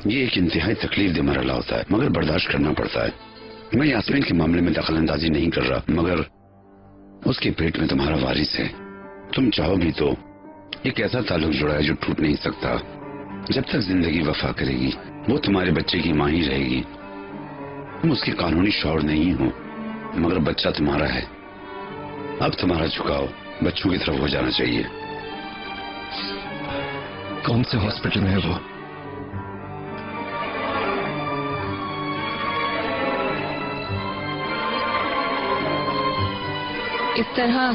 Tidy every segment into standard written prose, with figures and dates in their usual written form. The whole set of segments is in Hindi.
ये एक इंतहाई तकलीफ दे मरहला होता है, मगर बर्दाश्त करना पड़ता है। मैं यास्मीन के मामले में दखल अंदाजी नहीं कर रहा, मगर उसके पेट में तुम्हारा वारिस है। तुम चाहो भी तो एक ऐसा ताल्लुक जुड़ा है जो टूट नहीं सकता। जब तक जिंदगी वफा करेगी वो तुम्हारे बच्चे की मां ही रहेगी। तुम उसके कानूनी शौहर नहीं हो, मगर बच्चा तुम्हारा है। अब तुम्हारा झुकाव बच्चों की तरफ हो जाना चाहिए। कौन से हॉस्पिटल में है वो? इस तरह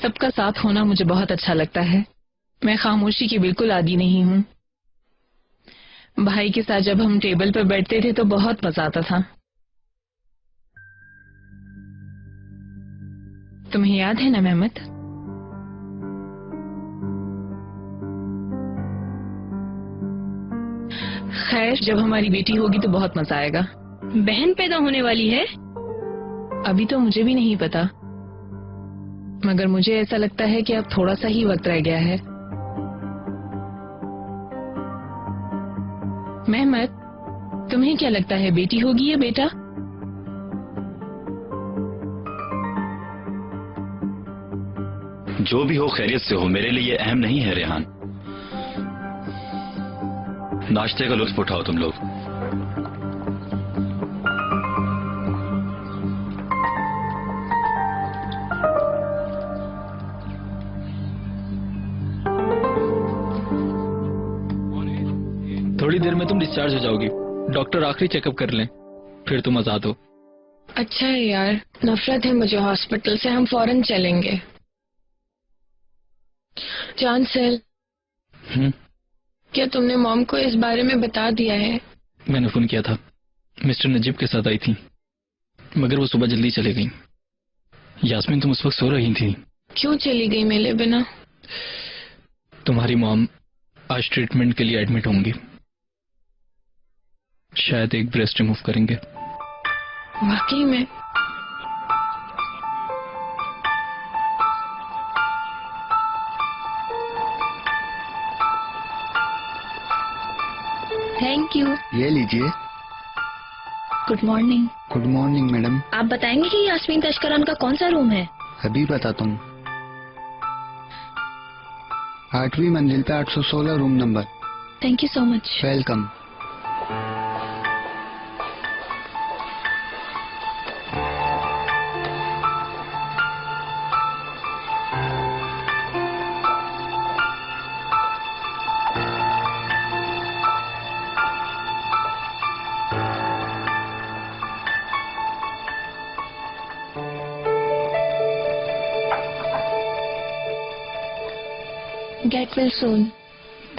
सबका साथ होना मुझे बहुत अच्छा लगता है। मैं खामोशी की बिल्कुल आदी नहीं हूँ। भाई के साथ जब हम टेबल पर बैठते थे तो बहुत मजा आता था। तुम्हें याद है ना मेहमत? खैर, जब हमारी बेटी होगी तो बहुत मजा आएगा। बहन पैदा होने वाली है? अभी तो मुझे भी नहीं पता, मगर मुझे ऐसा लगता है कि अब थोड़ा सा ही वक्त रह गया है। मेहमत, तुम्हें क्या लगता है, बेटी होगी या बेटा? जो भी हो खैरियत से हो, मेरे लिए अहम नहीं है रेहान। नाश्ते का लुत्फ उठाओ तुम लोग। थोड़ी देर में तुम डिस्चार्ज हो जाओगी। डॉक्टर आखिरी चेकअप कर लें, फिर तुम आजाद हो। अच्छा है यार, नफरत है मुझे हॉस्पिटल से। हम फौरन चलेंगे। जान सेल, क्या तुमने मॉम को इस बारे में बता दिया है? मैंने फोन किया था, मिस्टर नजीब के साथ आई थी, मगर वो सुबह जल्दी चले गई। यास्मीन, तुम उस वक्त सो रही थी। क्यों चली गई मिले बिना? तुम्हारी मॉम आज ट्रीटमेंट के लिए एडमिट होंगी। शायद एक ब्रेस्ट रिमूव करेंगे। वाकई में? Thank you. ये लीजिए। Good morning. Good morning madam. आप बताएंगे कि यास्मीन तशकरान का कौन सा रूम है? अभी बताता हूँ। 8वीं मंजिल पे 816 room number. Thank you so much. Welcome. Get well soon.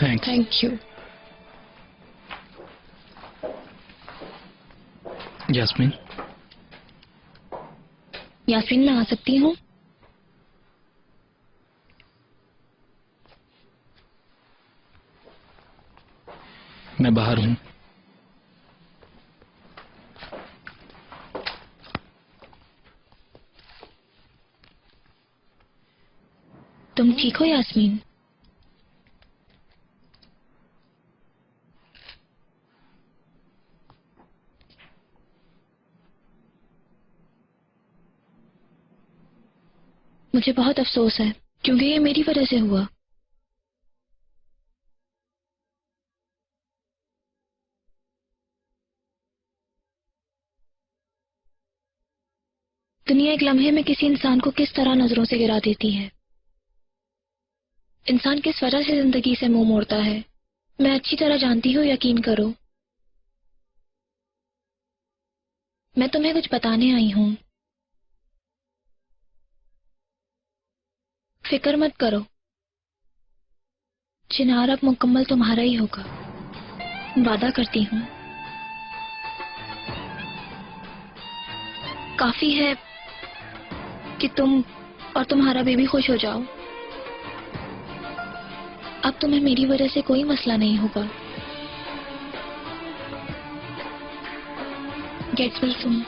Thanks. Thank you. Yasmin, Yasmin, मैं आ सकती हूँ? मैं बाहर हूँ। तुम ठीक हो यास्मीन? मुझे बहुत अफसोस है, क्योंकि ये मेरी वजह से हुआ। दुनिया एक लम्हे में किसी इंसान को किस तरह नजरों से गिरा देती है। इंसान किस वजह से जिंदगी से मुंह मोड़ता है, मैं अच्छी तरह जानती हूँ, यकीन करो। मैं तुम्हें कुछ बताने आई हूँ। फिक्र मत करो, चिनार अब मुकम्मल तुम्हारा ही होगा, वादा करती हूँ। काफी है कि तुम और तुम्हारा बेबी खुश हो जाओ। अब तुम्हें मेरी वजह से कोई मसला नहीं होगा। Gets well soon.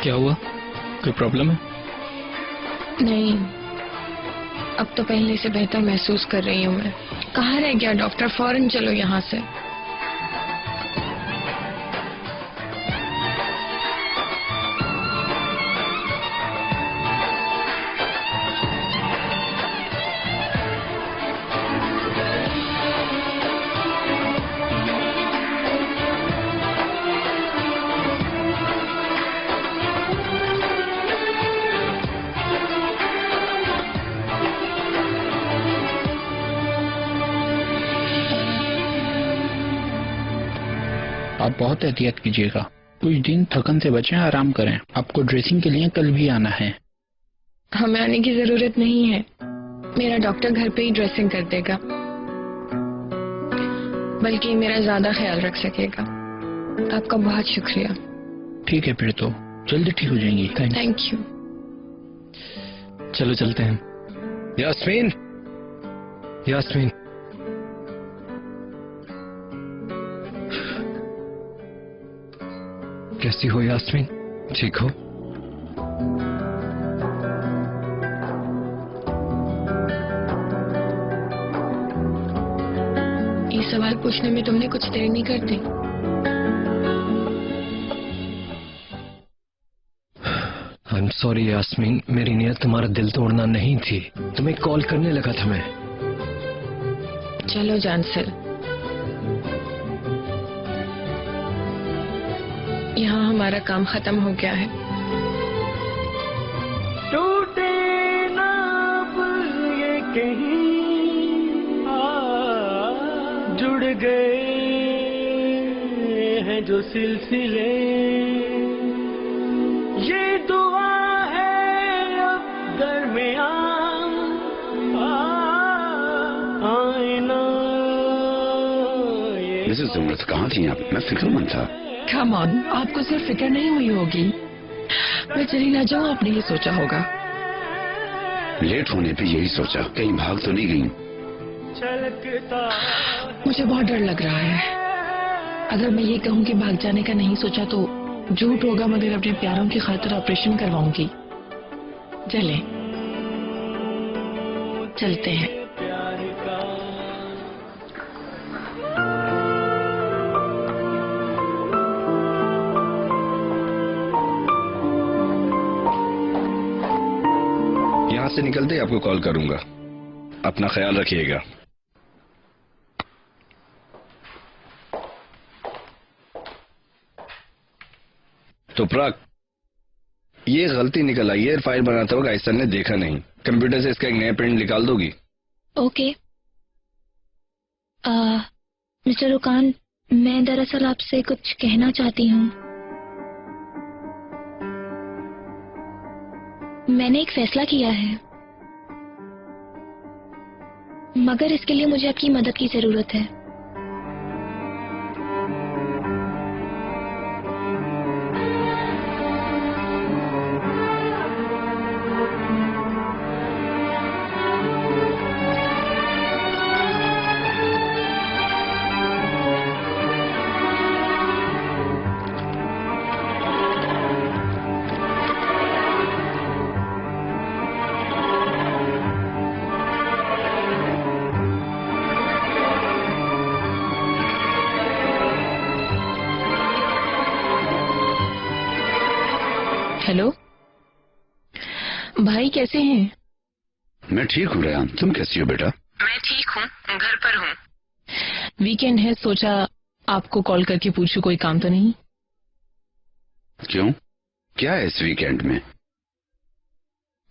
क्या हुआ? कोई प्रॉब्लम है? नहीं, अब तो पहले से बेहतर महसूस कर रही हूँ मैं। कहाँ रह गया डॉक्टर? फौरन चलो यहाँ से। आप बहुत एहतियात कीजिएगा। कुछ दिन थकन से बचें, आराम करें। आपको ड्रेसिंग के लिए कल भी आना है। हमें आने की जरूरत नहीं है, मेरा डॉक्टर घर पे ही ड्रेसिंग कर देगा, बल्कि मेरा ज्यादा ख्याल रख सकेगा। आपका बहुत शुक्रिया। ठीक है, फिर तो जल्दी ठीक हो जाएंगी। Thank you. चलो चलते हैं। यास्मीन, यास्मीन, कैसी हो यास्मीन? ठीक हो? ये सवाल पूछने में तुमने कुछ देर नहीं करती। आई एम सॉरी यास्मीन, मेरी नियत तुम्हारा दिल तोड़ना नहीं थी। तुम्हें कॉल करने लगा था मैं। चलो जानसर, यहाँ हमारा काम खत्म हो गया है। टूटे ना ये कहीं जुड़ गए हैं जो सिलसिले, ये दुआ है अब दरमियान आईना। मिसेस जुमरत कहाँ थी आप? मैं फिक्रमंद था। कम ऑन, आपको सिर्फ फिक्र नहीं हुई होगी। मैं चली ना जाऊँ आपने ये सोचा होगा। लेट होने पे यही सोचा, कहीं भाग तो नहीं गई। मुझे बहुत डर लग रहा है। अगर मैं ये कहूँ कि भाग जाने का नहीं सोचा तो झूठ होगा, मगर अपने प्यारों की खातिर ऑपरेशन करवाऊंगी। चले, चलते हैं। यहाँ से निकलते ही आपको कॉल करूंगा। अपना ख्याल रखिएगा। तो प्राक, ये गलती निकल आई है। फाइल बनाते वक्त आयसन ने देखा नहीं। कंप्यूटर से इसका एक नया प्रिंट निकाल दोगी? ओके। मिस्टर रुकान, मैं दरअसल आपसे कुछ कहना चाहती हूँ। मैंने एक फैसला किया है, मगर इसके लिए मुझे आपकी मदद की जरूरत है। हेलो भाई, कैसे हैं? मैं ठीक हूँ रेहान, तुम कैसी हो बेटा? मैं ठीक हूँ, घर पर हूँ। वीकेंड है, सोचा आपको कॉल करके पूछूं कोई काम तो नहीं। क्यों, क्या है इस वीकेंड में?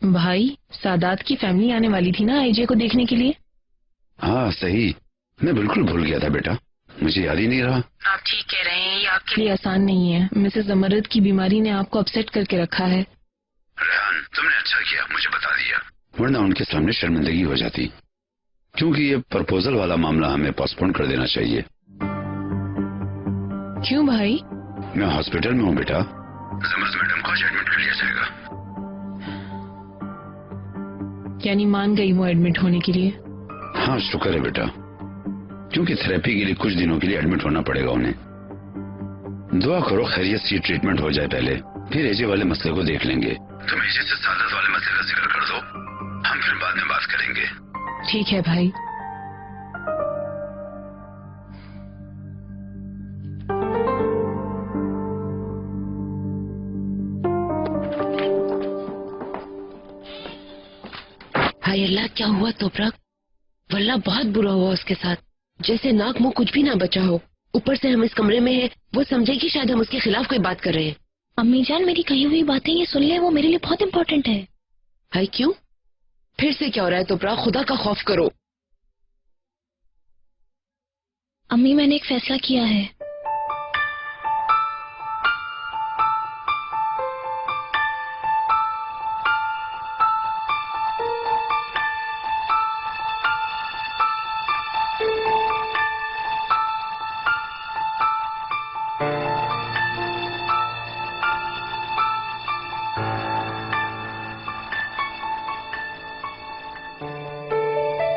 भाई, सादात की फैमिली आने वाली थी ना आईजे को देखने के लिए। हाँ सही, मैं बिल्कुल भूल गया था बेटा, मुझे याद ही नहीं रहा। आप ठीक कह रहे हैं, ये आपके लिए आसान नहीं है। मिसेस अमरत की बीमारी ने आपको अपसेट करके रखा है। रेहान, तुमने अच्छा किया मुझे बता दिया, वरना उनके सामने शर्मिंदगी हो जाती। क्योंकि ये प्रपोजल वाला मामला हमें पोस्टपोन कर देना चाहिए। क्यों भाई? मैं हॉस्पिटल में हूँ बेटा, जमरत मैडम को आज एडमिट कर लिया जाएगा। यानी मान गई वो एडमिट होने के लिए? हाँ शुक्र है बेटा, क्योंकि थेरेपी के लिए कुछ दिनों के लिए एडमिट होना पड़ेगा उन्हें। दुआ करो खैरियत से ट्रीटमेंट हो जाए पहले, फिर एजे वाले मसले को देख लेंगे। तुम एजे से सादत वाले मसले का जिक्र कर दो, हम फिर बाद में बात करेंगे। ठीक है भाई। हाय अल्लाह, क्या हुआ तोपरक? वल्लाह बहुत बुरा हुआ उसके साथ, जैसे नाक मुंह कुछ भी ना बचा हो। ऊपर से हम इस कमरे में हैं, वो समझेगी शायद हम उसके खिलाफ कोई बात कर रहे हैं। अम्मी जान, मेरी कही हुई बातें ये सुन ले, वो मेरे लिए बहुत इंपॉर्टेंट है। हाय क्यों? फिर से क्या हो रहा है तोपरक? खुदा का खौफ करो। अम्मी मैंने एक फैसला किया है।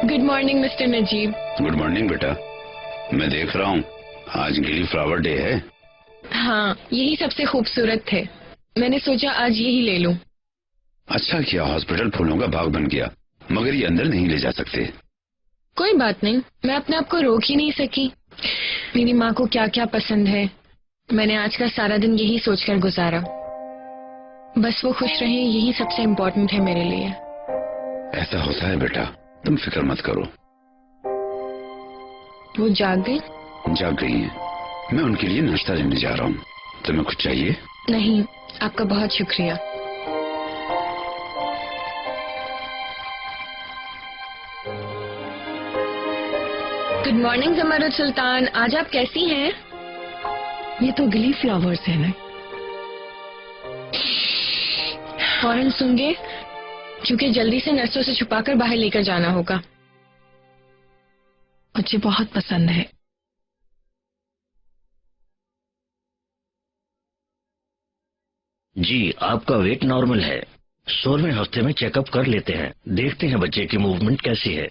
Good morning mister Najeeb. Good morning बेटा। मैं देख रहा हूँ आज गिली फ्लावर डे है। हाँ, यही सबसे खूबसूरत थे, मैंने सोचा आज यही ले लूं। अच्छा किया, हॉस्पिटल फूलों का बाग बन गया, मगर ये अंदर नहीं ले जा सकते। कोई बात नहीं, मैं अपने आप को रोक ही नहीं सकी। मेरी माँ को क्या क्या पसंद है, मैंने आज का सारा दिन यही सोचकर गुजारा। बस वो खुश रहे, यही सबसे इम्पोर्टेंट है मेरे लिए। ऐसा होता है बेटा, तुम फिक्र मत करो। वो जाग गई? जाग गई हैं। मैं उनके लिए नाश्ता लेने जा रहा हूँ। तुम्हें कुछ चाहिए? नहीं, आपका बहुत शुक्रिया। गुड मॉर्निंग जमरुद सुल्तान, आज आप कैसी हैं? ये तो गिली फ्लावर्स है ना। फौरन सूंघे, क्योंकि जल्दी से नर्सों से छुपाकर बाहर लेकर जाना होगा। मुझे बहुत पसंद है। जी, आपका वेट नॉर्मल है। 16वें हफ्ते में चेकअप कर लेते हैं, देखते हैं बच्चे की मूवमेंट कैसी है।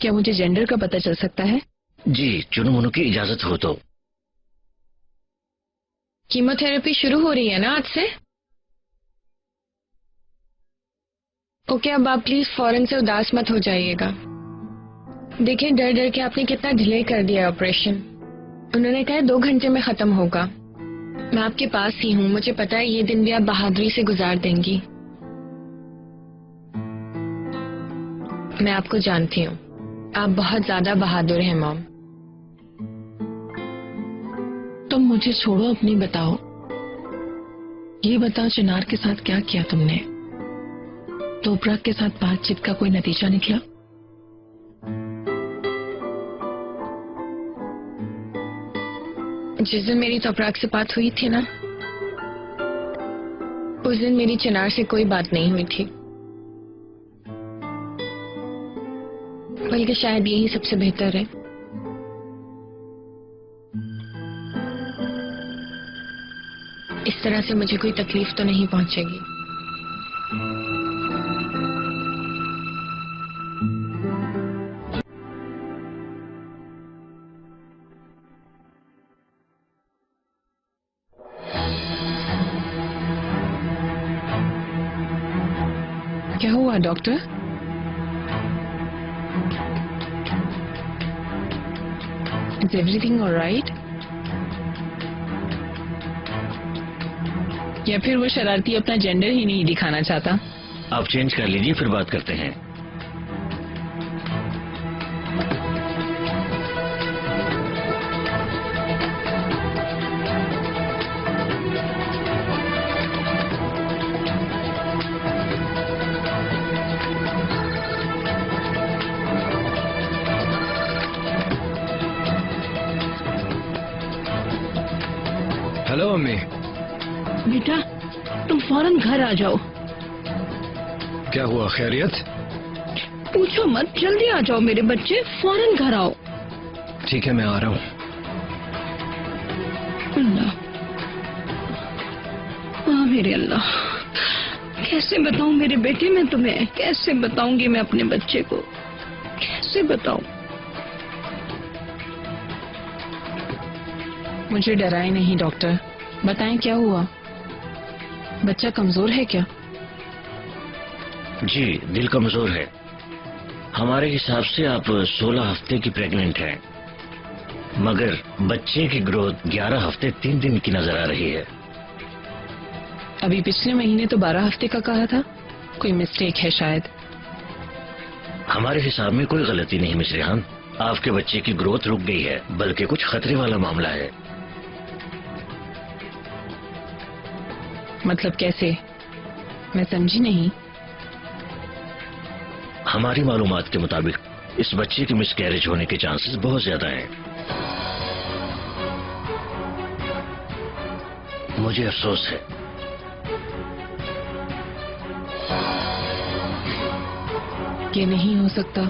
क्या मुझे जेंडर का पता चल सकता है? जी, चुनमुनु की इजाजत हो तो। कीमोथेरेपी शुरू हो रही है ना आज से? ओके, अब आप प्लीज फौरन से उदास मत हो जाइएगा। देखिए, डर डर के आपने कितना डिले कर दिया ऑपरेशन। उन्होंने कहा 2 घंटे में खत्म होगा। मैं आपके पास ही हूँ, मुझे पता है ये दिन भी आप बहादुरी से गुजार देंगी। मैं आपको जानती हूँ, आप बहुत ज्यादा बहादुर हैं मॉम। तुम मुझे छोड़ो, अपनी बताओ। ये बताओ, चिनार के साथ क्या किया तुमने? तोपरक के साथ बातचीत का कोई नतीजा निकला? जिस दिन मेरी तोपरक से बात हुई थी ना, उस दिन मेरी चिनार से कोई बात नहीं हुई थी। बल्कि शायद यही सबसे बेहतर है। इस तरह से मुझे कोई तकलीफ तो नहीं पहुंचेगी। क्या हुआ doctor? Is everything all right? या फिर वो शरारती अपना जेंडर ही नहीं दिखाना चाहता? आप चेंज कर लीजिए, फिर बात करते हैं। हेलो अम्मी। बेटा, तुम फौरन घर आ जाओ। क्या हुआ, खैरियत? पूछो मत, जल्दी आ जाओ मेरे बच्चे, फौरन घर आओ। ठीक है, मैं आ रहा हूँ। अल्लाह, मेरे अल्लाह, कैसे बताऊं मेरे बेटे, मैं तुम्हें कैसे बताऊंगी, मैं अपने बच्चे को कैसे बताऊं? मुझे डराए नहीं डॉक्टर, बताएं क्या हुआ? बच्चा कमजोर है क्या? जी, दिल कमजोर है। हमारे हिसाब से आप 16 हफ्ते की प्रेग्नेंट हैं, मगर बच्चे की ग्रोथ 11 हफ्ते 3 दिन की नजर आ रही है। अभी पिछले महीने तो 12 हफ्ते का कहा था। कोई मिस्टेक है शायद। हमारे हिसाब में कोई गलती नहीं मिस रेहान, आपके बच्चे की ग्रोथ रुक गई है, बल्कि कुछ खतरे वाला मामला है। मतलब कैसे? मैं समझी नहीं। हमारी मालूमात के मुताबिक इस बच्चे की मिसकैरेज होने के चांसेस बहुत ज्यादा हैं। मुझे अफसोस है। ये नहीं हो सकता।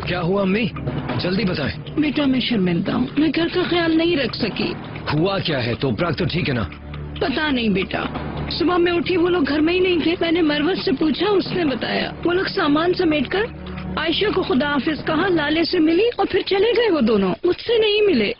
क्या हुआ अम्मी? जल्दी बताएं। बेटा मैं शर्मिंदा हूँ, मैं घर का ख्याल नहीं रख सकी। हुआ क्या है? तो प्राग तो ठीक है ना? पता नहीं बेटा, सुबह मैं उठी वो लोग घर में ही नहीं थे। मैंने मरवत से पूछा, उसने बताया वो लोग सामान समेटकर आयशा को खुदा हाफिज कहा, लाले से मिली और फिर चले गए। वो दोनों मुझसे नहीं मिले।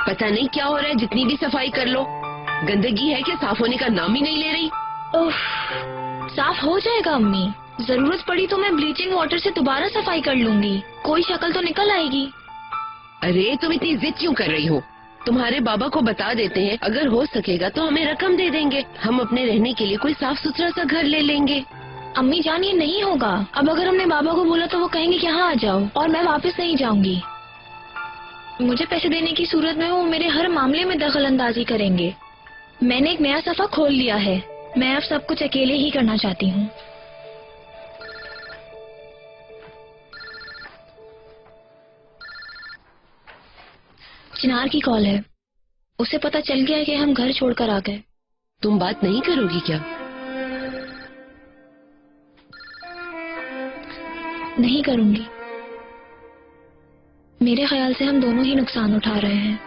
पता नहीं क्या हो रहा है, जितनी भी सफाई कर लो गंदगी है कि साफ होने का नाम ही नहीं ले रही। ओह, साफ हो जाएगा अम्मी, जरूरत पड़ी तो मैं ब्लीचिंग वाटर से दोबारा सफाई कर लूंगी, कोई शक्ल तो निकल आएगी। अरे तुम इतनी जिद क्यों कर रही हो? तुम्हारे बाबा को बता देते हैं, अगर हो सकेगा तो हमें रकम दे देंगे, हम अपने रहने के लिए कोई साफ सुथरा सा घर ले लेंगे। अम्मी जान ये नहीं होगा। अब अगर हमने बाबा को बोला तो वो कहेंगे कि यहाँ आ जाओ और मैं वापस नहीं जाऊंगी। मुझे पैसे देने की सूरत में वो मेरे हर मामले में दखल अंदाजी करेंगे। मैंने एक नया सफा खोल लिया है, मैं अब सब कुछ अकेले ही करना चाहती हूँ। चिनार की कॉल है, उसे पता चल गया कि हम घर छोड़कर आ गए। तुम बात नहीं करोगी क्या? नहीं करूंगी। मेरे ख्याल से हम दोनों ही नुकसान उठा रहे हैं।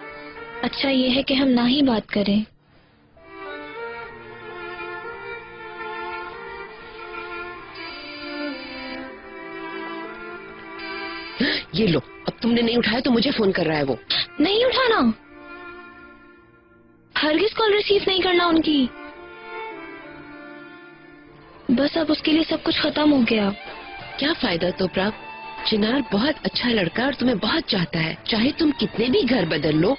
अच्छा ये है कि हम ना ही बात करें। ये लो, अब तुमने नहीं उठाया तो मुझे फोन कर रहा है वो। नहीं उठाना, हरगिज कॉल रिसीव नहीं करना उनकी। बस अब उसके लिए सब कुछ खत्म हो गया। क्या फायदा तो प्राग, चिनार बहुत अच्छा लड़का और तुम्हें बहुत चाहता है, चाहे तुम कितने भी घर बदल लो।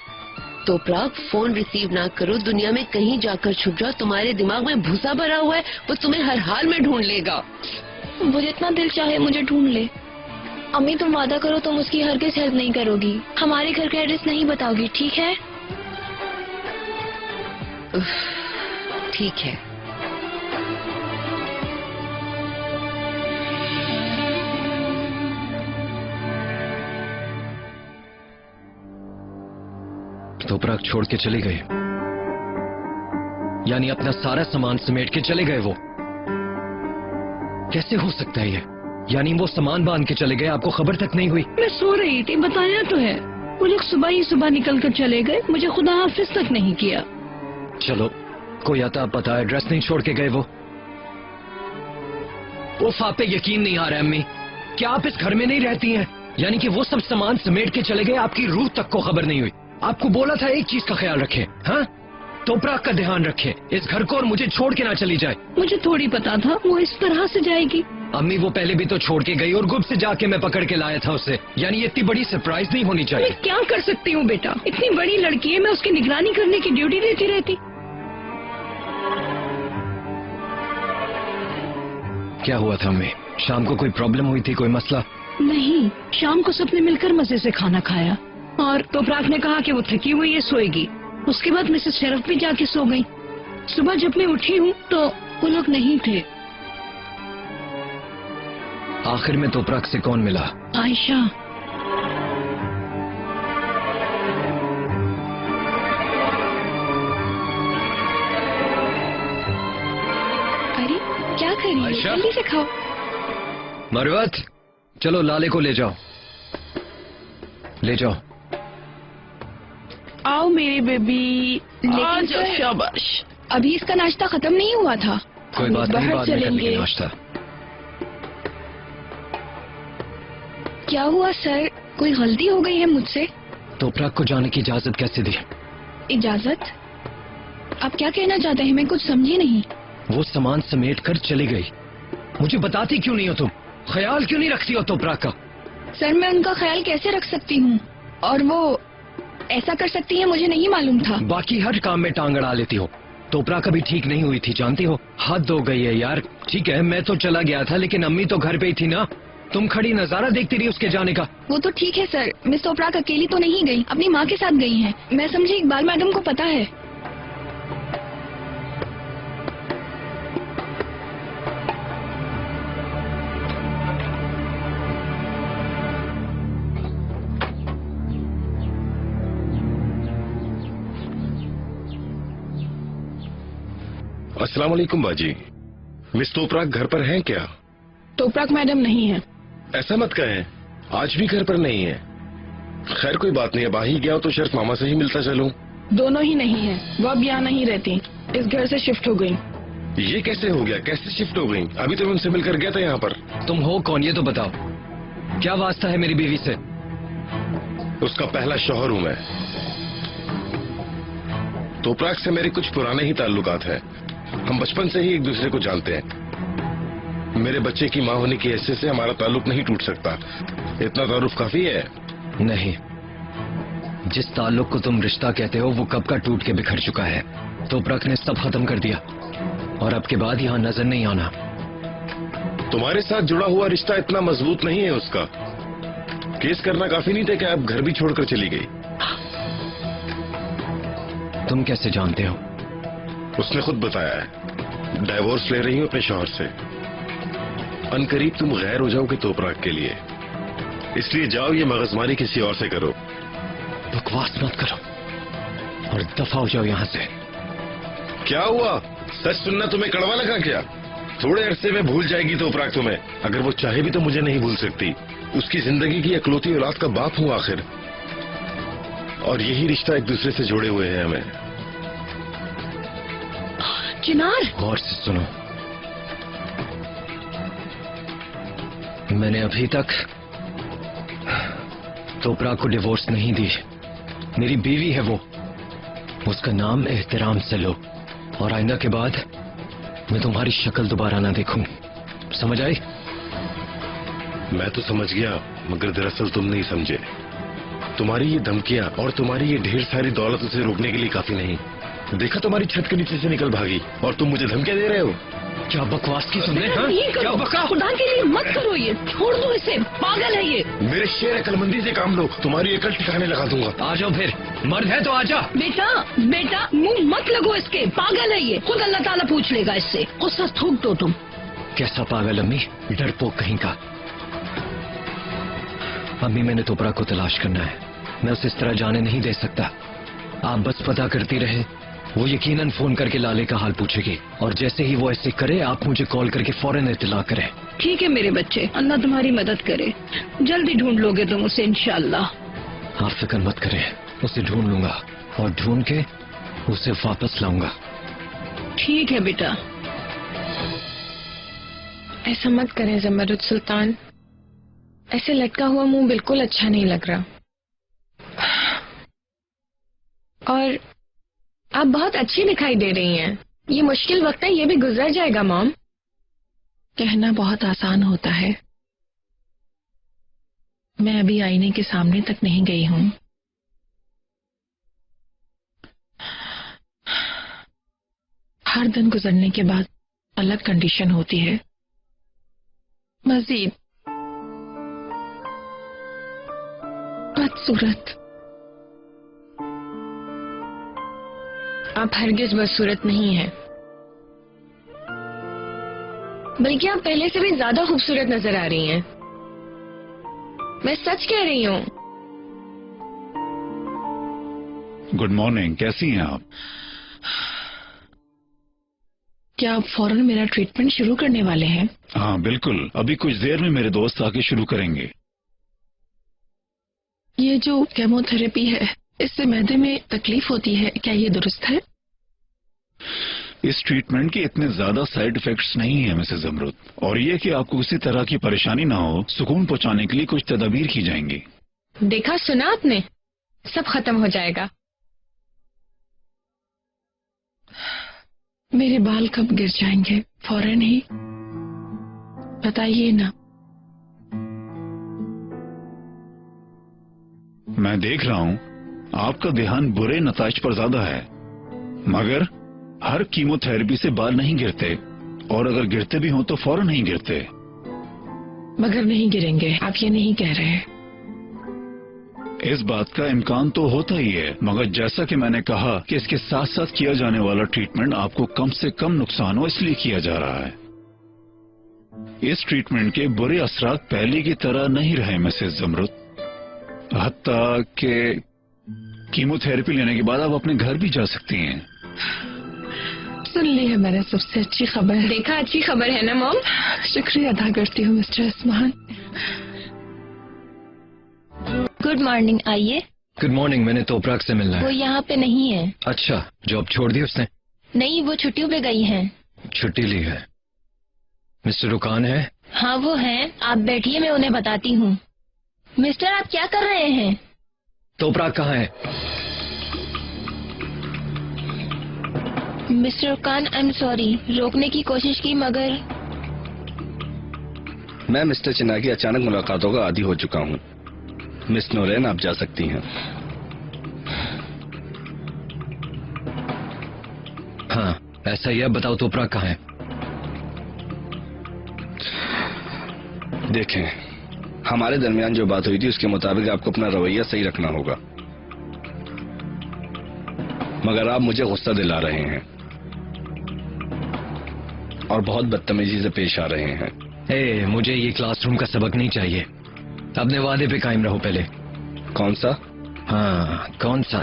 तो प्राग फोन रिसीव ना करो, दुनिया में कहीं जाकर छुप जाओ, तुम्हारे दिमाग में भूसा भरा हुआ है, वो तुम्हें हर हाल में ढूंढ लेगा। वो जितना दिल चाहे मुझे ढूंढ ले। अम्मी तुम वादा करो तुम उसकी हरगिज हेल्प नहीं करोगी, हमारे घर का एड्रेस नहीं बताओगी, ठीक है? ठीक है। तो प्राग छोड़ के चले गए, यानी अपना सारा सामान समेट के चले गए। वो कैसे हो सकता है ये? यानी वो सामान बांध के चले गए, आपको खबर तक नहीं हुई? मैं सो रही थी, बताया तो है। वो लोग सुबह ही सुबह निकल कर चले गए, मुझे खुदा हाफिज तक नहीं किया। चलो कोई आता पता एड्रेस नहीं छोड़ के गए वो? उफ, आप पे यकीन नहीं आ रहा है अम्मी, क्या आप इस घर में नहीं रहती हैं? यानी कि वो सब सामान समेट के चले गए, आपकी रूह तक को खबर नहीं हुई। आपको बोला था एक चीज का ख्याल रखें, हाँ? तो प्राग का ध्यान रखें, इस घर को और मुझे छोड़ के ना चली जाए। मुझे थोड़ी पता था वो इस तरह से जाएगी। अम्मी वो पहले भी तो छोड़ के गई और गुप्त से जाके मैं पकड़ के लाया था उसे, यानी ये इतनी बड़ी सरप्राइज नहीं होनी चाहिए। मैं क्या कर सकती हूँ बेटा, इतनी बड़ी लड़की है, मैं उसकी निगरानी करने की ड्यूटी देती रहती। क्या हुआ था अम्मी? शाम को कोई प्रॉब्लम हुई थी, कोई मसला? नहीं, शाम को सबने मिलकर मजे से खाना खाया। और तोपराक ने कहा कि वो थकी हुई है, सोएगी। उसके बाद मिसेस शरफ भी जाके सो गई। सुबह जब मैं उठी हूँ तो वो लोग नहीं थे। आखिर में तोपराक से कौन मिला? आयशा। अरे क्या कर रही हो? आयशा? जल्दी से खाओ। मरवत, चलो लाले को ले जाओ, ले जाओ। आओ मेरी बेबी, लेकिन जाओ, सर, शाबाश। अभी इसका नाश्ता खत्म नहीं हुआ था। कोई हम बात नहीं, बाहर बाद में कर लेंगे चलेंगे। नाश्ता। क्या हुआ सर, कोई गलती हो गई है मुझसे? तोपराक को जाने की इजाजत कैसे दी? इजाजत? आप क्या कहना चाहते हैं? मैं कुछ समझी नहीं। वो सामान समेट कर चली गई। मुझे बताती क्यों नहीं हो तुम? ख्याल क्यों नहीं रखती हो तोपराक का? सर मैं उनका ख्याल कैसे रख सकती हूँ? और वो ऐसा कर सकती है, मुझे नहीं मालूम था। बाकी हर काम में टांग अड़ा लेती हो। तोपराक अभी ठीक नहीं हुई थी, जानती हो। हद हो गई है यार। ठीक है मैं तो चला गया था, लेकिन अम्मी तो घर पे ही थी ना। तुम खड़ी नजारा देखती रही उसके जाने का। वो तो ठीक है सर, मिस तोपराक अकेली तो नहीं गई, अपनी माँ के साथ गई हैं। मैं समझी इकबाल मैडम को पता है। अस्सलाम वालेकुम बाजी। मिस तोपराक घर पर हैं क्या? तोपराक मैडम नहीं है। ऐसा मत कहें, आज भी घर पर नहीं है। खैर कोई बात नहीं, अब आ ही गया हो तो शर्त मामा से ही मिलता चलूं। दोनों ही नहीं है, वो अब यहाँ नहीं रहती, इस घर से शिफ्ट हो गई। ये कैसे हो गया? कैसे शिफ्ट हो गई? अभी तो मैं उनसे मिलकर गया था यहाँ पर। तुम हो कौन ये तो बताओ। क्या वास्ता है मेरी बीवी से? उसका पहला शौहर हूँ मैं। तोपराक से मेरे कुछ पुराने ही ताल्लुकात हैं। हम बचपन से ही एक दूसरे को जानते हैं। मेरे बच्चे की माँ होने की हैसियत से हमारा ताल्लुक नहीं टूट सकता। इतना तारुफ काफी है। नहीं, जिस ताल्लुक को तुम रिश्ता कहते हो वो कब का टूट के बिखर चुका है। तोपराक ने सब खत्म कर दिया और अब के बाद यहाँ नजर नहीं आना। तुम्हारे साथ जुड़ा हुआ रिश्ता इतना मजबूत नहीं है उसका। केस करना काफी नहीं था कि आप घर भी छोड़कर चली गई। तुम कैसे जानते हो? उसने खुद बताया है। डाइवोर्स ले रही हूँ अपने शौहर से। अनकरीब तुम गैर हो जाओगे तोपराक के लिए, इसलिए जाओ ये मगजमारी किसी और से करो। बकवास मत करो और दफा हो जाओ यहाँ से। क्या हुआ? सच सुनना तुम्हें कड़वा लगा क्या? थोड़े अरसे में भूल जाएगी तोपराक तुम्हें। अगर वो चाहे भी तो मुझे नहीं भूल सकती। उसकी जिंदगी की इकलौती औलाद का बाप हूँ आखिर, और यही रिश्ता एक दूसरे से जुड़े हुए हैं हमें। चिनार, गौर से सुनो, मैंने अभी तक तोपराक को डिवोर्स नहीं दी। मेरी बीवी है वो। उसका नाम एहतराम से लो और आइंदा के बाद मैं तुम्हारी शक्ल दोबारा ना देखूं। समझ आई? मैं तो समझ गया, मगर दरअसल तुम नहीं समझे। तुम्हारी ये धमकियां और तुम्हारी ये ढेर सारी दौलत उसे रोकने के लिए काफी नहीं। देखा तुम्हारी छत के नीचे से निकल भागी और तुम मुझे धमकियां दे रहे हो। क्या बकवास की तुमने? ये क्या करो, बका? खुदा के लिए मत करो, ये छोड़ दो इसे, पागल है ये। मेरे शेर अकलमंदी से काम लो, तुम्हारी अकल ठिकाने लगा दूंगा। आ जाओ फिर, मर्द है तो आजा। बेटा बेटा मुंह मत लगो इसके, पागल है ये। खुद अल्लाह ताला पूछ लेगा इससे। गुस्सा थूक दो तुम। कैसा पागल अम्मी, डरपोक कहीं का। अम्मी मैंने तोपराक को तलाश करना है। मैं उसे इस तरह जाने नहीं दे सकता। आप बस पता करती रहे, वो यकीनन फोन करके लाले का हाल पूछेगी और जैसे ही वो ऐसे करे आप मुझे कॉल करके फौरन इत्तला करें। ठीक है मेरे बच्चे, अल्लाह तुम्हारी मदद करे। जल्दी ढूंढ लोगे तुम उसे इंशाल्लाह। आप फिक्र मत करें, उसे ढूंढ लूंगा और ढूंढ के उसे वापस लाऊंगा। ठीक है बेटा। ऐसा मत करें जमरुद सुल्तान, ऐसे लटका हुआ मुंह बिल्कुल अच्छा नहीं लग रहा। और आप बहुत अच्छी दिखाई दे रही हैं। ये मुश्किल वक्त है, ये भी गुजर जाएगा मॉम। कहना बहुत आसान होता है। मैं अभी आईने के सामने तक नहीं गई हूँ। हर दिन गुजरने के बाद अलग कंडीशन होती है। मजीद बदसूरत आप हरगिज बदसूरत नहीं हैं। बल्कि आप पहले से भी ज्यादा खूबसूरत नजर आ रही हैं। मैं सच कह रही हूँ। गुड मॉर्निंग, कैसी हैं आप? क्या आप फौरन मेरा ट्रीटमेंट शुरू करने वाले हैं? हाँ बिल्कुल, अभी कुछ देर में मेरे दोस्त आके शुरू करेंगे। ये जो केमोथेरेपी है, इससे मैदे में तकलीफ होती है, क्या ये दुरुस्त है? इस ट्रीटमेंट के इतने ज्यादा साइड इफेक्ट्स नहीं है मिसेस जमरुद, और ये कि आपको किसी तरह की परेशानी ना हो, सुकून पहुंचाने के लिए कुछ तदबीर की जाएंगी। देखा, सुना आपने? सब खत्म हो जाएगा। मेरे बाल कब गिर जाएंगे? फौरन ही बताइए ना। मैं देख रहा हूँ आपका ध्यान बुरे नताज पर ज्यादा है, मगर हर कीमोथेरेपी से बाल नहीं गिरते, और अगर गिरते भी हों तो फौरन नहीं गिरते। मगर नहीं गिरेंगे, आप ये नहीं कह रहे। इस बात का इम्कान तो होता ही है, मगर जैसा कि मैंने कहा कि इसके साथ साथ किया जाने वाला ट्रीटमेंट आपको कम से कम नुकसान हो इसलिए किया जा रहा है। इस ट्रीटमेंट के बुरे असरात पहले की तरह नहीं रहे मिसेस जमरुद, हत्ता कि कीमोथेरेपी लेने के बाद आप अपने घर भी जा सकती हैं। सुन ली है मैंने सबसे अच्छी खबर। देखा, अच्छी खबर है ना मॉम? शुक्रिया अदा करती हूँ मिस्टर उस्मान। गुड मॉर्निंग, आइए। गुड मॉर्निंग, मैंने तोपराक से मिलना वो है। यहाँ पे नहीं है। अच्छा, जॉब छोड़ दी उसने? नहीं, वो छुट्टियों पे गई हैं। छुट्टी ली है। मिस्टर रुकान है? हाँ वो हैं, आप बैठिए, मैं उन्हें बताती हूँ। मिस्टर, आप क्या कर रहे हैं? तोपराक कहाँ है? मिस्टर रुकान, आई एम सॉरी, रोकने की कोशिश की मगर। मैं मिस्टर चिन्ना की अचानक मुलाकातों का आदी हो चुका हूँ। मिस नोरेन, आप जा सकती हैं। हाँ ऐसा ही है, बताओ तोपराक कहाँ है? देखें, हमारे दरमियान जो बात हुई थी उसके मुताबिक आपको अपना रवैया सही रखना होगा, मगर आप मुझे गुस्सा दिला रहे हैं और बहुत बदतमीजी से पेश आ रहे हैं। मुझे ये क्लासरूम का सबक नहीं चाहिए। अपने वादे पे कायम रहो पहले। कौन सा? हाँ कौन सा?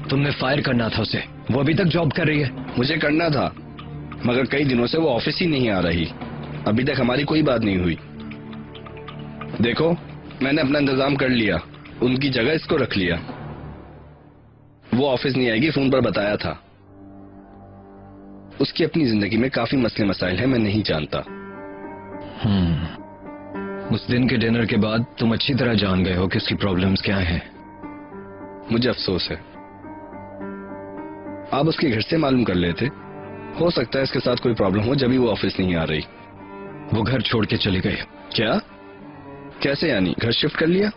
तुमने फायर करना था उसे, वो अभी तक जॉब कर रही है। मुझे करना था, मगर कई दिनों से वो ऑफिस ही नहीं आ रही। अभी तक हमारी कोई बात नहीं हुई। देखो, मैंने अपना इंतजाम कर लिया, उनकी जगह इसको रख लिया। वो ऑफिस नहीं आएगी, फोन पर बताया था। उसकी अपनी जिंदगी में काफी मसले मसाइल हैं, मैं नहीं जानता। उस दिन के डिनर के बाद तुम अच्छी तरह जान गए हो कि उसकी प्रॉब्लम्स क्या हैं। मुझे अफसोस है। आप उसके घर से मालूम कर लेते, हो सकता है इसके साथ कोई प्रॉब्लम हो जब भी वो ऑफिस नहीं आ रही। वो घर छोड़ के चली गई। क्या? कैसे यानी? घर शिफ्ट कर लिया?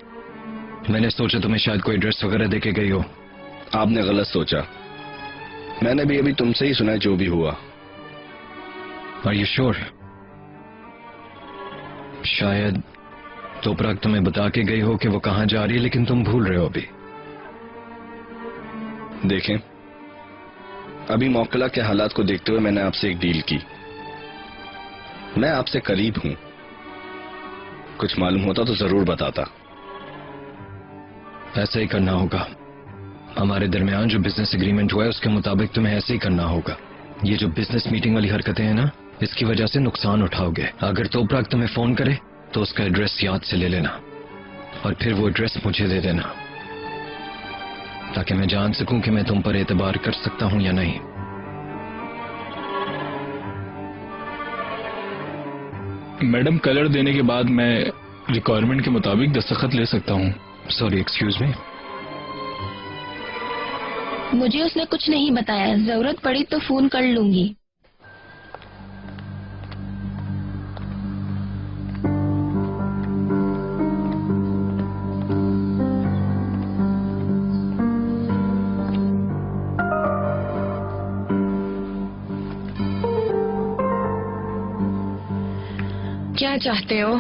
मैंने सोचा तुम्हें शायद कोई ड्रेस वगैरह देके गई हो। आपने गलत सोचा। मैंने भी अभी तुमसे ही सुना जो भी हुआ। Are you sure? शायद तोपराक तुम्हें बता के गई हो कि वो कहाँ जा रही है, लेकिन तुम भूल रहे हो अभी। देखें, अभी मौकला के हालात को देखते हुए मैंने आपसे एक डील की। मैं आपसे करीब हूं, कुछ मालूम होता तो जरूर बताता। ऐसा ही करना होगा। हमारे दरमियान जो बिजनेस एग्रीमेंट हुआ है उसके मुताबिक तुम्हें ऐसे ही करना होगा। ये जो बिजनेस मीटिंग वाली हरकतें हैं ना, इसकी वजह से नुकसान उठाओगे। अगर तोपराक तुम्हें फोन करे तो उसका एड्रेस याद से ले लेना और फिर वो एड्रेस मुझे दे देना, ताकि मैं जान सकूं कि मैं तुम पर एतबार कर सकता हूं या नहीं। मैडम, कलर देने के बाद मैं रिक्वायरमेंट के मुताबिक दस्तखत ले सकता हूं। Sorry, excuse me. मुझे उसने कुछ नहीं बताया, जरूरत पड़ी तो फोन कर लूंगी। क्या चाहते हो?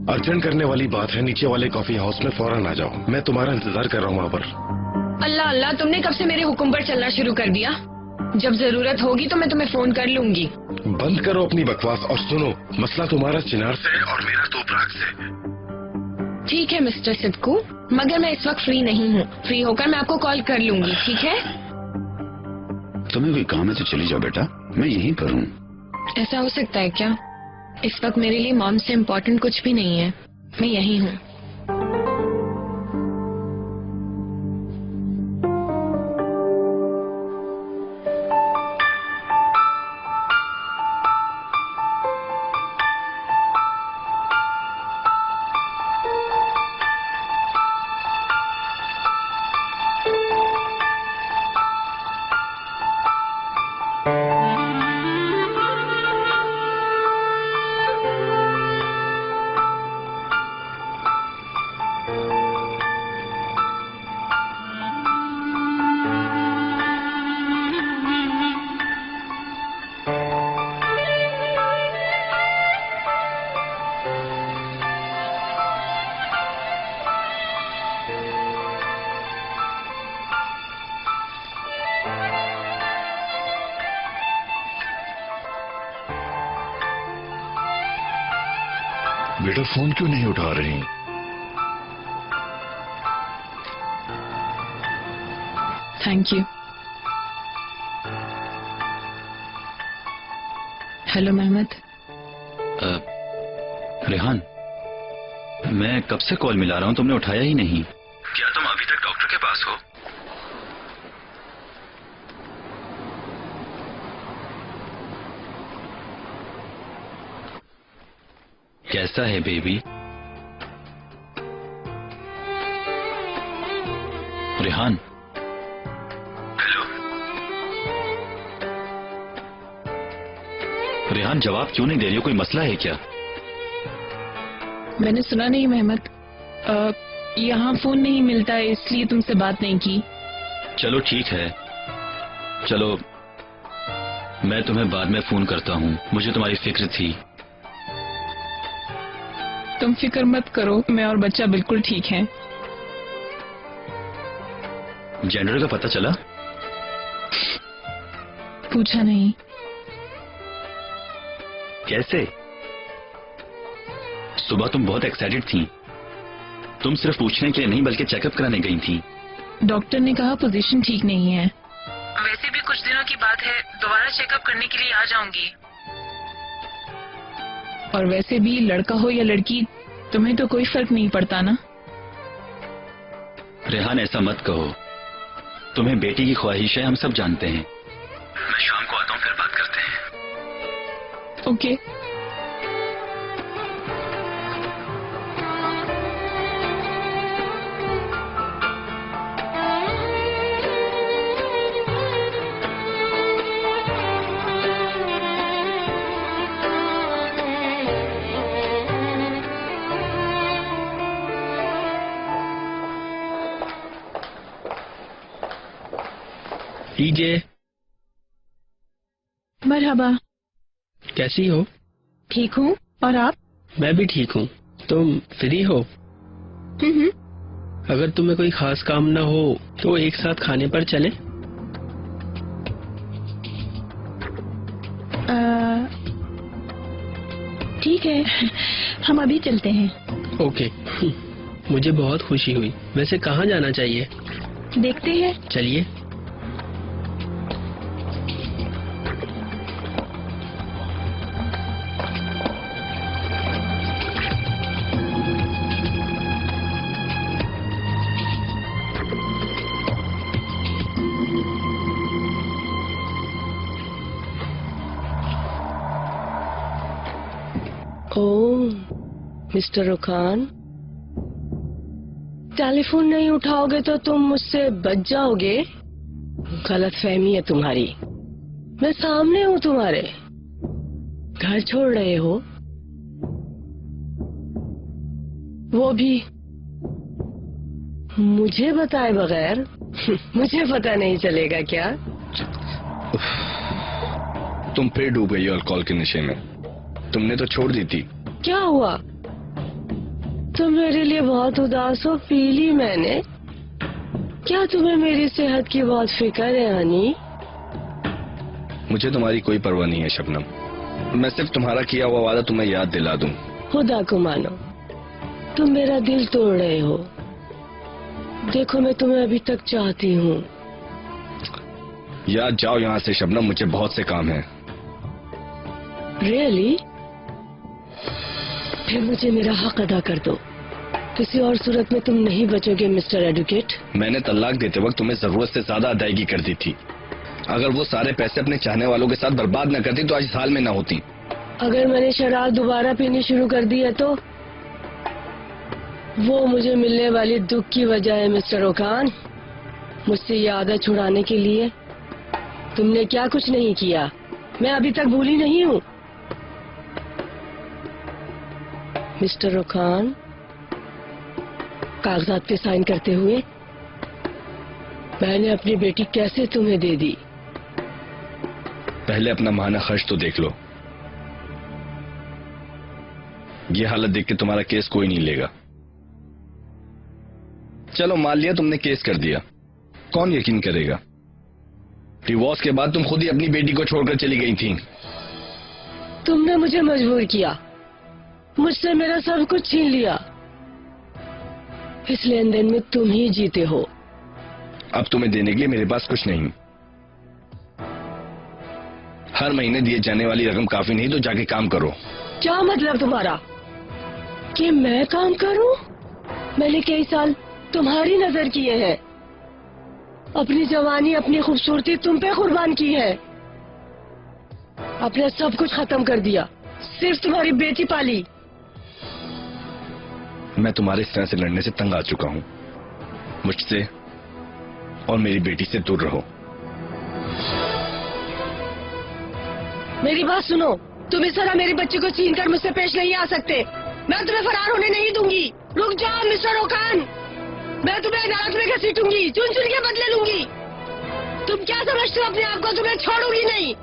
अर्जेंट करने वाली बात है, नीचे वाले कॉफी हाउस में फौरन आ जाओ। मैं तुम्हारा इंतजार कर रहा हूँ वहां पर। अल्लाह अल्लाह, तुमने कब से मेरे हुक्म पर चलना शुरू कर दिया? जब जरूरत होगी तो मैं तुम्हें फोन कर लूंगी। बंद करो अपनी बकवास और सुनो, मसला तुम्हारा चिनार से है और मेरा तोपराग से। ठीक है मिस्टर सिद्कू, मगर मैं इस वक्त फ्री नहीं हूँ। फ्री होकर मैं आपको कॉल कर लूंगी, ठीक है? तुम्हें कोई काम है तो चली जाओ बेटा, मैं यहीं पर हूँ। ऐसा हो सकता है क्या? इस वक्त मेरे लिए मॉम से इम्पोर्टेंट कुछ भी नहीं है, मैं यहीं हूँ। बेटा फोन क्यों नहीं उठा रही? Thank you. Hello Mehmed. Rehan, मैं कब से कॉल मिला रहा हूँ, तुमने उठाया ही नहीं। क्या तुम अभी तक डॉक्टर के पास हो? कैसा है बेबी? रेहान। हेलो रेहान, जवाब क्यों नहीं दे रही हो? कोई मसला है क्या? मैंने सुना नहीं मेहमद, यहाँ फोन नहीं मिलता है इसलिए तुमसे बात नहीं की। चलो ठीक है, चलो मैं तुम्हें बाद में फोन करता हूँ, मुझे तुम्हारी फिक्र थी। तुम फिक्र मत करो, मैं और बच्चा बिल्कुल ठीक हैं। जेंडर का पता चला? पूछा नहीं। कैसे? सुबह तुम बहुत एक्साइटेड थी, तुम सिर्फ पूछने के लिए नहीं बल्कि चेकअप कराने गई थी। डॉक्टर ने कहा पोजीशन ठीक नहीं है। वैसे भी कुछ दिनों की बात है, दोबारा चेकअप करने के लिए आ जाऊंगी। और वैसे भी लड़का हो या लड़की, तुम्हें तो कोई फर्क नहीं पड़ता ना। रेहान ऐसा मत कहो, तुम्हें बेटी की ख्वाहिश है, हम सब जानते हैं। मैं शाम को आता हूँ, फिर बात करते हैं। ओके। लीजिए। मरहबा। कैसी हो? ठीक हूँ, और आप? मैं भी ठीक हूँ। तुम फ्री हो? अगर तुम्हें कोई खास काम न हो तो एक साथ खाने पर चले? ठीक है, हम अभी चलते हैं। ओके। मुझे बहुत खुशी हुई। वैसे कहाँ जाना चाहिए? देखते हैं। चलिए। मिस्टर रुखान, टेलीफोन नहीं उठाओगे तो तुम मुझसे बच जाओगे। गलतफहमी है तुम्हारी। मैं सामने हूँ तुम्हारे। घर छोड़ रहे हो, वो भी मुझे बताए बगैर। मुझे पता नहीं चलेगा क्या? तुम फिर डूब गई अल्कोहल के नशे में। तुमने तो छोड़ दी थी। क्या हुआ? तुम मेरे लिए बहुत उदास हो, पी ली मैंने। क्या तुम्हें मेरी सेहत की बहुत फिक्र है हनी? मुझे तुम्हारी कोई परवाह नहीं है शबनम। मैं सिर्फ तुम्हारा किया हुआ वादा तुम्हें याद दिला दूं। खुदा को मानो, तुम मेरा दिल तोड़ रहे हो। देखो मैं तुम्हें अभी तक चाहती हूँ। याद जाओ यहाँ से शबनम, मुझे बहुत से काम हैं। रियली? फिर मुझे मेरा हक अदा कर दो। किसी और सूरत में तुम नहीं बचोगे मिस्टर एडवोकेट। मैंने तलाक देते वक्त तुम्हें जरूरत से ज्यादा अदायगी कर दी थी। अगर वो सारे पैसे अपने चाहने वालों के साथ बर्बाद न करती तो आज इस हाल में न होती। अगर मैंने शराब दोबारा पीनी शुरू कर दी है तो वो मुझे मिलने वाली दुख की वजह है मिस्टर ओकान। मुझसे ये आदत छुड़ाने के लिए तुमने क्या कुछ नहीं किया, मैं अभी तक भूली नहीं हूँ। मिस्टर ओकान, कागजात पे साइन करते हुए मैंने अपनी बेटी कैसे तुम्हें दे दी? पहले अपना माना खर्च तो देख लो। ये हालत देख के तुम्हारा केस कोई नहीं लेगा। चलो मान लिया तुमने केस कर दिया, कौन यकीन करेगा? डिवोर्स के बाद तुम खुद ही अपनी बेटी को छोड़कर चली गई थी। तुमने मुझे मजबूर किया, मुझसे मेरा सब कुछ छीन लिया। इस लेन देन में तुम ही जीते हो। अब तुम्हें देने के लिए मेरे पास कुछ नहीं। हर महीने दिए जाने वाली रकम काफी नहीं तो जाके काम करो। क्या मतलब तुम्हारा कि मैं काम करूं? मैंने कई साल तुम्हारी नजर किए हैं, अपनी जवानी अपनी खूबसूरती तुम पे कुर्बान की है। अपने सब कुछ खत्म कर दिया, सिर्फ तुम्हारी बेटी पाली। मैं तुम्हारे इस तरह से लड़ने से तंग आ चुका हूं। मुझसे और मेरी बेटी से दूर रहो। मेरी बात सुनो, तुम इस तरह मेरी बच्ची को छीन कर मुझसे पेश नहीं आ सकते। मैं तुम्हें फरार होने नहीं दूंगी। रुक जाओ मिस्टर ओकान, मैं तुम्हें अदालत में घसीटूंगी, चुन चुन के बदले लूंगी। तुम क्या समझते हो अपने आप को? तुम्हें छोड़ूंगी नहीं।